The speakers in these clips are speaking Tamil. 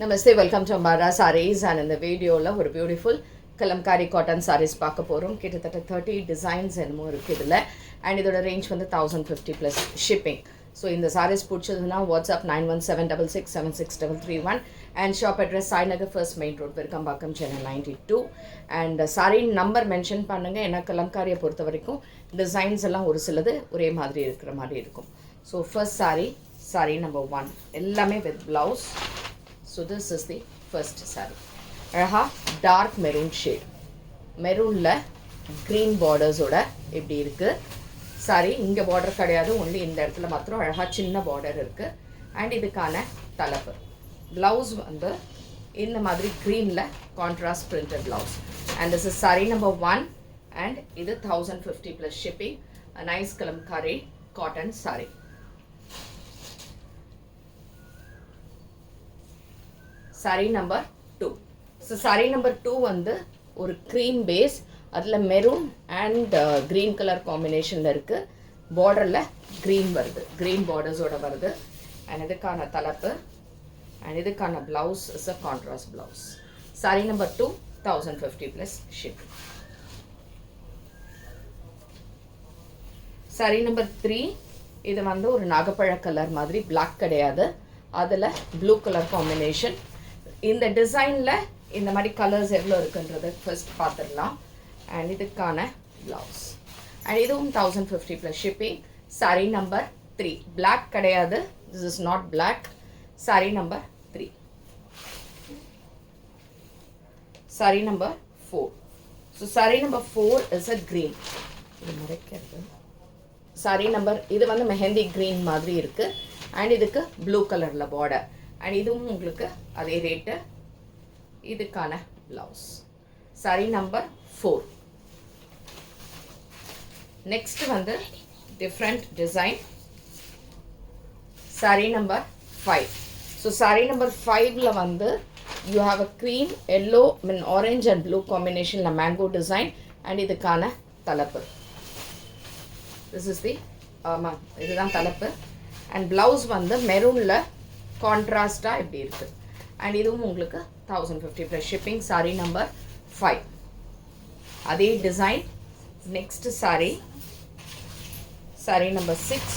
Namaste, welcome to Ambara Sarees, and in the video ஒரு beautiful kalamkari cotton sarees பார்க்க போகிறோம். கிட்டத்தட்ட 30 designs என்னமோ இருக்குது இதில். அண்ட் இதோட ரேஞ்ச் வந்து 1050 ப்ளஸ் ஷிப்பிங். ஸோ இந்த sarees பிடிச்சதுன்னா WhatsApp 9176676331 and shop address Sainagar first main road Perumbakkam Chennai 92. And saree number mention பண்ணுங்கள். ஏன்னா கலம்காரியை பொறுத்த வரைக்கும் டிசைன்ஸ் எல்லாம் ஒரு சிலது ஒரே மாதிரி இருக்கிற மாதிரி இருக்கும். ஸோ ஃபர்ஸ்ட் சாரி நம்பர் 1 எல்லாமே with blouse. So this is the first saree. அழகா டார்க் மெரூன் ஷேட், மெரூனில் க்ரீன் பார்டர்ஸோட இப்படி இருக்குது சாரி. இங்கே பார்டர் கிடையாது, ஒன்லி இந்த இடத்துல மாத்திரம் அழகாக சின்ன பார்டர் இருக்குது. அண்ட் இதுக்கான தலைப்பு ப்ளவுஸ் வந்து இந்த மாதிரி க்ரீனில் contrast printed blouse. And this is sorry number 1 and இது 1050 plus shipping. Nice Kalamkari cotton sorry. Sorry number 2. So saree number 2 வந்து ஒரு க்ரீம் பேஸ், அதில் மெரூன் அண்ட் க்ரீன் கலர் காம்பினேஷனில் இருக்குது. பார்டரில் க்ரீன் வருது, க்ரீன் பார்டர்ஸோட வருது. அண்ட் இதுக்கான தலைப்பு அண்ட் இதுக்கான blouse is a contrast blouse. Sorry number 2 1050 plus ship. Sari number 3 இது வந்து ஒரு நாகப்பழ கலர் மாதிரி, பிளாக் கிடையாது, அதில் ப்ளூ கலர் காம்பினேஷன். இந்த டிசைனில் இந்த மாதிரி கலர்ஸ் எவ்வளோ இருக்குன்றது ஃபர்ஸ்ட் பார்த்துடலாம். அண்ட் இதுக்கான ப்ளவுஸ் அண்ட் இதுவும் 1050 plus shipping. Saree number 3 black கிடையாது, this is not black. Saree number 3. Saree number 4. So saree number 4 is a green. இது மறைக்கிறது. சாரி நம்பர் இது வந்து மெஹந்தி க்ரீன் மாதிரி இருக்குது. அண்ட் இதுக்கு ப்ளூ கலரில் பார்டர். அண்ட் இதுவும் உங்களுக்கு அதே ரேட்டு. இதுக்கான ப்ளவுஸ். Sorry number 4. நெக்ஸ்ட் வந்து different design. Saree number 5. So saree number 5ல வந்து you have a cream yellow mean orange and blue காம்பினேஷனில் மேங்கோ டிசைன். அண்ட் இதுக்கான தலைப்பு திஸ் இஸ் தி ஆமாம் இதுதான் தலைப்பு. அண்ட் ப்ளவுஸ் வந்து மெரூனில் கான்ட்ராஸ்டாக இப்படி இருக்குது. அண்ட் இதுவும் உங்களுக்கு 1050 ப்ளஸ் ஷிப்பிங். சாரி நம்பர் 5 அதே டிசைன். Next sorry number 6.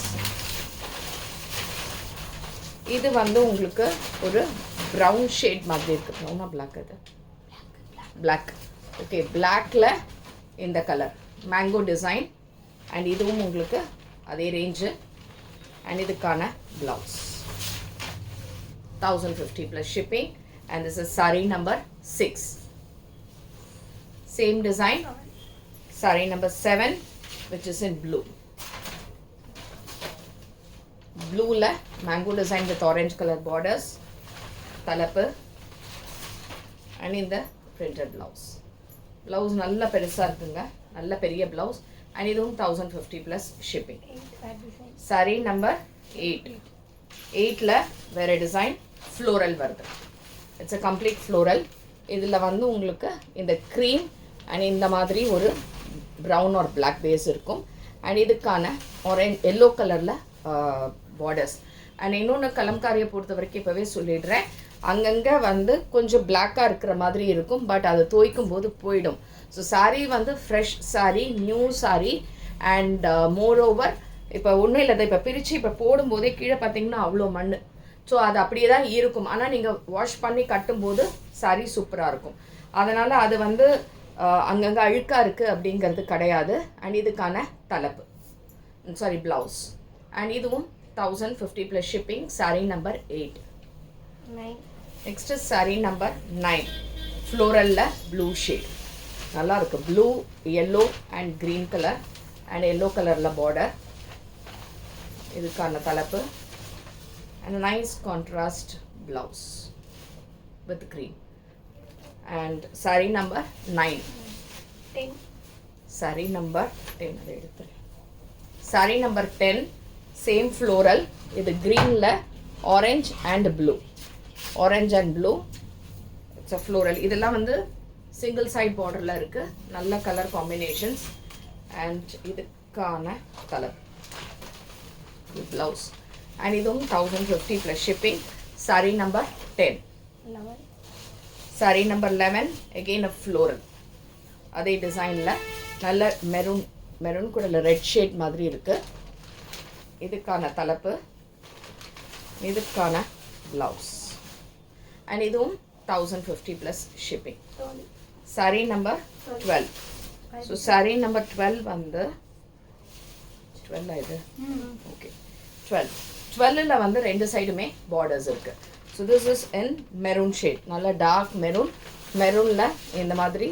இது வந்து உங்களுக்கு ஒரு ப்ரௌன் ஷேட் மாதிரி இருக்குது. ப்ரௌனா பிளாக்? அது பிளாக். ஓகே, பிளாக்ல இந்த கலர் மேங்கோ டிசைன். அண்ட் இதுவும் உங்களுக்கு அதே ரேஞ்சு. அண்ட் இதுக்கான blouse 1050 plus shipping. And this is saree number 6. Same design. Saree number 7 which is in blue. Blue la mango design with orange color borders. Talappu and in the printed blouse. Blouse nalla perusa irukanga, nalla periya blouse. And idum 1050 plus shipping. Saree number 8. 8 la vera design floral வருது. It's a complete floral. இதில் வந்து உங்களுக்கு இந்த க்ரீம் அண்ட் இந்த மாதிரி ஒரு ப்ரௌன் ஆர் பிளாக் பேஸ் இருக்கும். அண்ட் இதுக்கான ஆரஞ்ச் எல்லோ கலரில் பார்டர்ஸ். அண்ட் இன்னொன்று கலம்காரியை பொறுத்த வரைக்கும் இப்போவே சொல்லிடுறேன், அங்கங்கே வந்து கொஞ்சம் பிளாக்காக இருக்கிற மாதிரி இருக்கும், பட் அது துவைக்கும் போது போயிடும். ஸோ சாரீ வந்து fresh sari, new sari. And more over இப்போ ஒன்றும் இல்லை, இப்போ பிரித்து இப்போ போடும்போதே கீழே பார்த்தீங்கன்னா அவ்வளோ மண். ஸோ அது அப்படியே தான் இருக்கும். ஆனால் நீங்கள் வாஷ் பண்ணி கட்டும்போது சாரீ சூப்பராக இருக்கும். அதனால் அது வந்து அங்கங்கே அழுக்காக இருக்குது அப்படிங்கிறது கிடையாது. அண்ட் இதுக்கான தலைப்பு சாரி ப்ளவுஸ். அண்ட் இதுவும் 1050 plus shipping. Saree number 8. Next saree number 9. ஃப்ளோரலில் ப்ளூ ஷேட் நல்லா இருக்குது. Blue, yellow and green colour and yellow கலரில் பார்டர். இதுக்கான தலைப்பு and a nice contrast blouse with green. And saree number 9. 10. Saree number 10. Saree number 10 same floral with green la orange and blue. Orange and blue. It's a floral. இதெல்லாம் வந்து single side border la இருக்கு. நல்ல color combinations. And இதுக்கான color blouse. And இதுவும் 1050 plus shipping. Saree number 10. saree number 11 again a floral அதே டிசைனில் நல்ல மெரூன் கூட ரெட் ஷேட் மாதிரி இருக்கு. இதுக்கான தலைப்பு, இதுக்கான ப்ளவுஸ் அண்ட் இதுவும் 1050 plus shipping. saree number 12. So saree number 12 வந்து 12 இது ஓகே 12ல் வந்து ரெண்டு சைடுமே பார்டர்ஸ் இருக்கு. So this is in maroon shade, நல்ல டார்க் மெரூனில் இந்த மாதிரி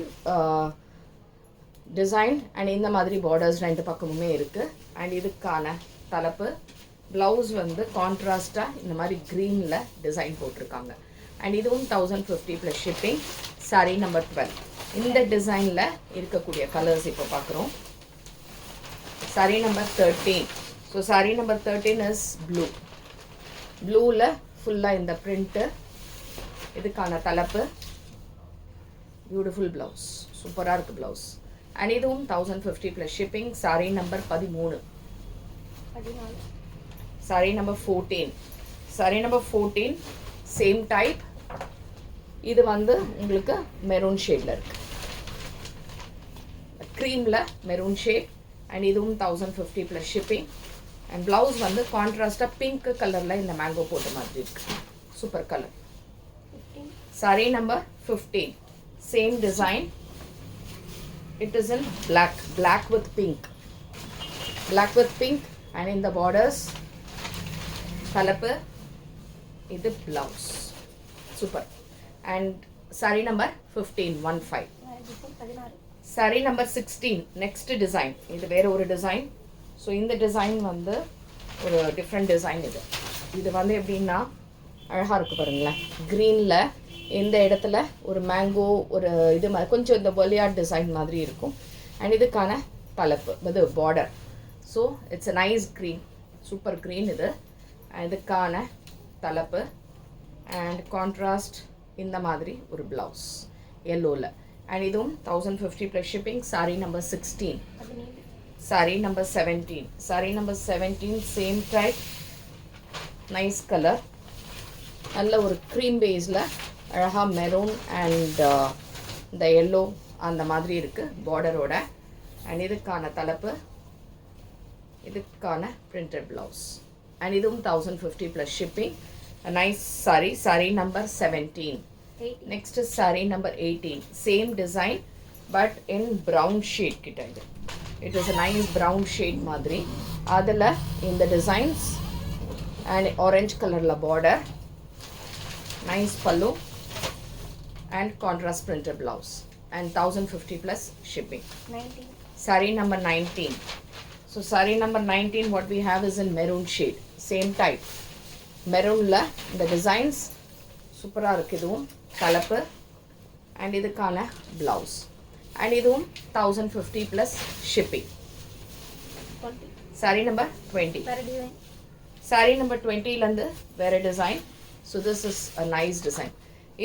டிசைன் அண்ட் இந்த மாதிரி பார்டர்ஸ் ரெண்டு பக்கமுமே இருக்குது. அண்ட் இதுக்கான தலைப்பு ப்ளவுஸ் வந்து கான்ட்ராஸ்டாக இந்த மாதிரி க்ரீனில் டிசைன் போட்டிருக்காங்க. அண்ட் இதுவும் 1050 ப்ளஸ் ஷிப்பிங். saree number 12. இந்த டிசைனில் இருக்கக்கூடிய கலர்ஸ் இப்போ பார்க்குறோம். saree number 13. So saree number 13 is ப்ளூவில் ஃபுல்லாக இந்த பிரிண்ட்டு. இதுக்கான தலைப்பு பியூட்டிஃபுல் ப்ளவுஸ், சூப்பராக இருக்குது ப்ளவுஸ். அண்ட் இதுவும் 1050 plus shipping. saree number 13. saree number 14. saree number 14 same type. இது வந்து உங்களுக்கு மெரூன் ஷேடில் இருக்கு, க்ரீமில் மெரூன் ஷேட். அண்ட் இதுவும் 1050 ப்ளஸ் ஷிப்பிங். அண்ட் ப்ளவுஸ் வந்து கான்ட்ராஸ்டாக பிங்க் கலரில் இந்த மேங்கோ போட்ட மாதிரி இருக்கு, super colour. saree number 15 same design. It is in black with pink and in the borders தலைப்பு, இது blouse, super. and saree number 15. saree number 16 next design. இது வேற ஒரு டிசைன். ஸோ இந்த டிசைன் வந்து ஒரு டிஃப்ரெண்ட் டிசைன். இது வந்து எப்படின்னா அழகாக இருக்குது பாருங்களேன். க்ரீனில் இந்த இடத்துல ஒரு மேங்கோ ஒரு இது மாதிரி கொஞ்சம் இந்த பொலியார்ட் டிசைன் மாதிரி இருக்கும். அண்ட் இதுக்கான தலைப்பு இது border. So it's a nice green, super green இது. இதுக்கான தலைப்பு அண்ட் கான்ட்ராஸ்ட் இந்த மாதிரி ஒரு ப்ளவுஸ் எல்லோவில். அண்ட் இதுவும் 1050 plus shipping. saree number 16. saree number 17. saree number 17 same type, nice colour, நல்ல ஒரு க்ரீம் பேஸில் அழகாக மெரூன் அண்ட் இந்த எல்லோ அந்த மாதிரி இருக்குது பார்டரோட. அண்ட் இதுக்கான தலைப்பு, இதுக்கான பிரிண்டட் ப்ளவுஸ். அண்ட் இதுவும் 1050 plus shipping. Nice saree. saree number 17. Next saree number 18. Same design but in brown shade கிட்ட. இது it is a nice brown shade மாதிரி. அதில் இந்த டிசைன்ஸ் அண்ட் ஆரஞ்ச் கலரில் border, nice pallu and contrast printed blouse and 1050 plus shipping. 19. saree number 19. so saree number 19 what we have is in maroon shade, same type maroon la the designs super ah irukku. idum kalapu and idukana blouse and idum 1050 plus shipping. 20. saree number 20. Very design. saree number 20 lande vera design. so this is a nice design.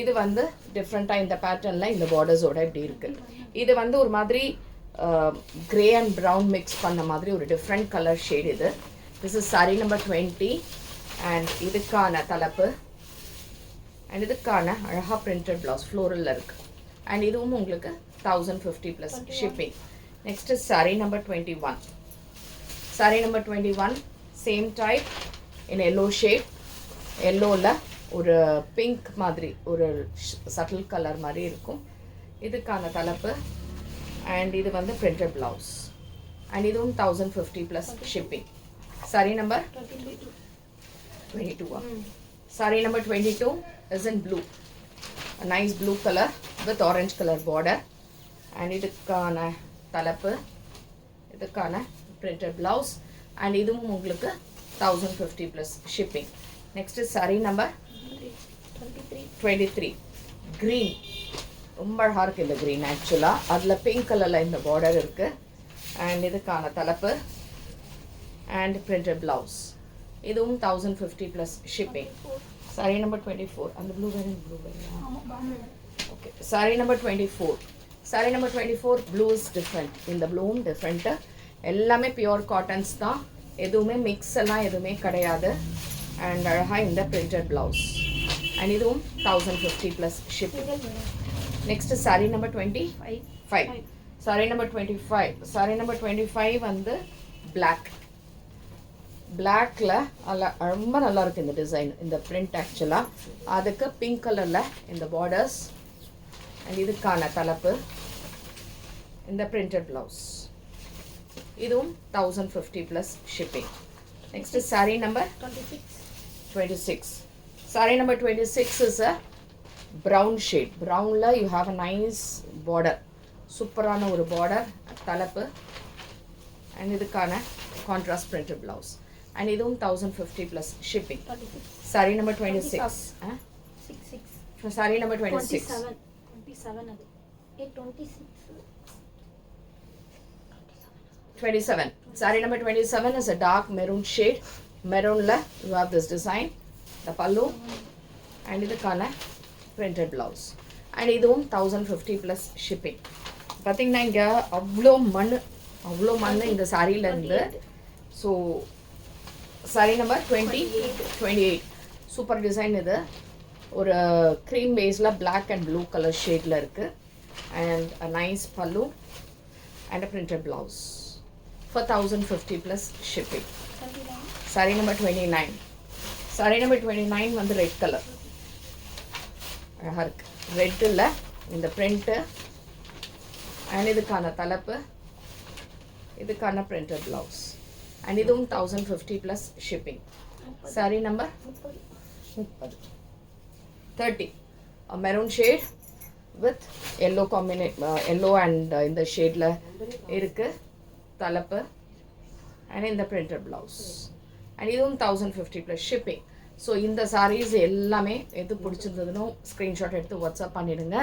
இது வந்து டிஃப்ரெண்ட்டாக இந்த பேட்டர்னில் இந்த பார்டர்ஸோட இப்படி இருக்குது. இது வந்து ஒரு மாதிரி கிரே அண்ட் ப்ரௌன் மிக்ஸ் பண்ண மாதிரி ஒரு டிஃப்ரெண்ட் கலர் ஷேட் இது. This is saree number 20 and இதுக்கான தலைப்பு அண்ட் இதுக்கான அழகாக பிரிண்டட் ப்ளவுஸ் ஃப்ளோரலில் இருக்குது. அண்ட் இதுவும் உங்களுக்கு 1050 plus shipping. Next is saree number 21. saree number 21 same type in yellow shade. எல்லோவில் ஒரு பிங்க் மாதிரி ஒரு சட்டில் கலர் மாதிரி இருக்கும். இதுக்கான தலைப்பு அண்ட் இது வந்து பிரிண்டட் ப்ளவுஸ் அண்ட் இதுவும் 1050 plus shipping. saree number 22. saree number 22 is in blue, a nice blue color with orange color border and இதுக்கான தலைப்பு, இதுக்கான பிரிண்டட் ப்ளவுஸ் அண்ட் இதுவும் உங்களுக்கு 1050 plus shipping. Next is saree number 23. green, ரொம்ப அழகாக இருக்குது இந்த க்ரீன். ஆக்சுவலாக அதில் பிங்க் கலரில் இந்த பார்டர் இருக்குது அண்ட் இதுக்கான தலைப்பு அண்ட் பிரிண்டட் ப்ளவுஸ். இதுவும் 1050 ப்ளஸ் ஷிப்பிங். saree number 24. அந்த ப்ளூ வேறு okay. saree number 24. saree number 24 blue is different. இந்த ப்ளூவும் டிஃப்ரெண்ட்டு. எல்லாமே பியோர் காட்டன்ஸ் தான், எதுவுமே மிக்ஸ் எல்லாம் எதுவுமே கிடையாது. அண்ட் அழகாக இந்த பிரிண்டட் ப்ளவுஸ் அண்ட் இதுவும் 1050 plus shipping. Next saree number 25. saree number 25. saree number 25 வந்து பிளாக். பிளாக்ல ரொம்ப நல்லா இருக்கு இந்த டிசைன், இந்த பிரிண்ட் ஆக்சுவலாக. அதுக்கு பிங்க் கலரில் இந்த பார்டர்ஸ் அண்ட் இதுக்கான தலைப்பு, இந்த பிரிண்டட் ப்ளவுஸ். இதுவும் 1050 plus shipping. Next saree number 26. saree number 26 is a brown shade. Brownல you have a nice border. சூப்பரான ஒரு பார்டர் தலைப்பு அண்ட் இதுக்கான கான்ட்ராஸ்ட் பிரிண்டட் பிளவுஸ். அண்ட் இதுவும் 1050 plus shipping. saree number 26. saree number 26. 27. saree number 27 is a dark maroon shade. Maroonல you have this design, the pallu and இதுக்கான printed blouse. and இதுவும் 1050 plus shipping. பார்த்தீங்கன்னா இங்கே அவ்வளோ மண் இந்த சாரியில் இருந்து. So saree number 28. Super design இது. ஒரு க்ரீம் பேஸில் பிளாக் அண்ட் ப்ளூ கலர் ஷேடில் இருக்குது. அண்ட் அ நைஸ் பல்லு and a printed blouse for 1050 plus shipping. saree number 29. saree number 29 வந்து ரெட் கலர் அழகாக இருக்குது. ரெட்டில் இந்த பிரிண்ட்டு அண்ட் இதுக்கான தலைப்பு, இதுக்கான பிரிண்டட் ப்ளவுஸ். அண்ட் இதுவும் 1050 plus shipping. saree number 30. a maroon shade with yellow yellow and இந்த ஷேடில் இருக்குது தலைப்பு அண்ட் இந்த பிரிண்டட் ப்ளவுஸ். அண்ட் இதுவும் 1050 ப்ளஸ் ஷிப்பிங். ஸோ இந்த சாரீஸ் எல்லாமே எது பிடிச்சிருந்ததுன்னு ஸ்க்ரீன்ஷாட் எடுத்து வாட்ஸ்அப் பண்ணிடுங்க.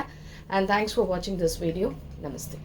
அண்ட் தேங்க்ஸ் ஃபார் வாட்சிங் திஸ் வீடியோ. நமஸ்தே.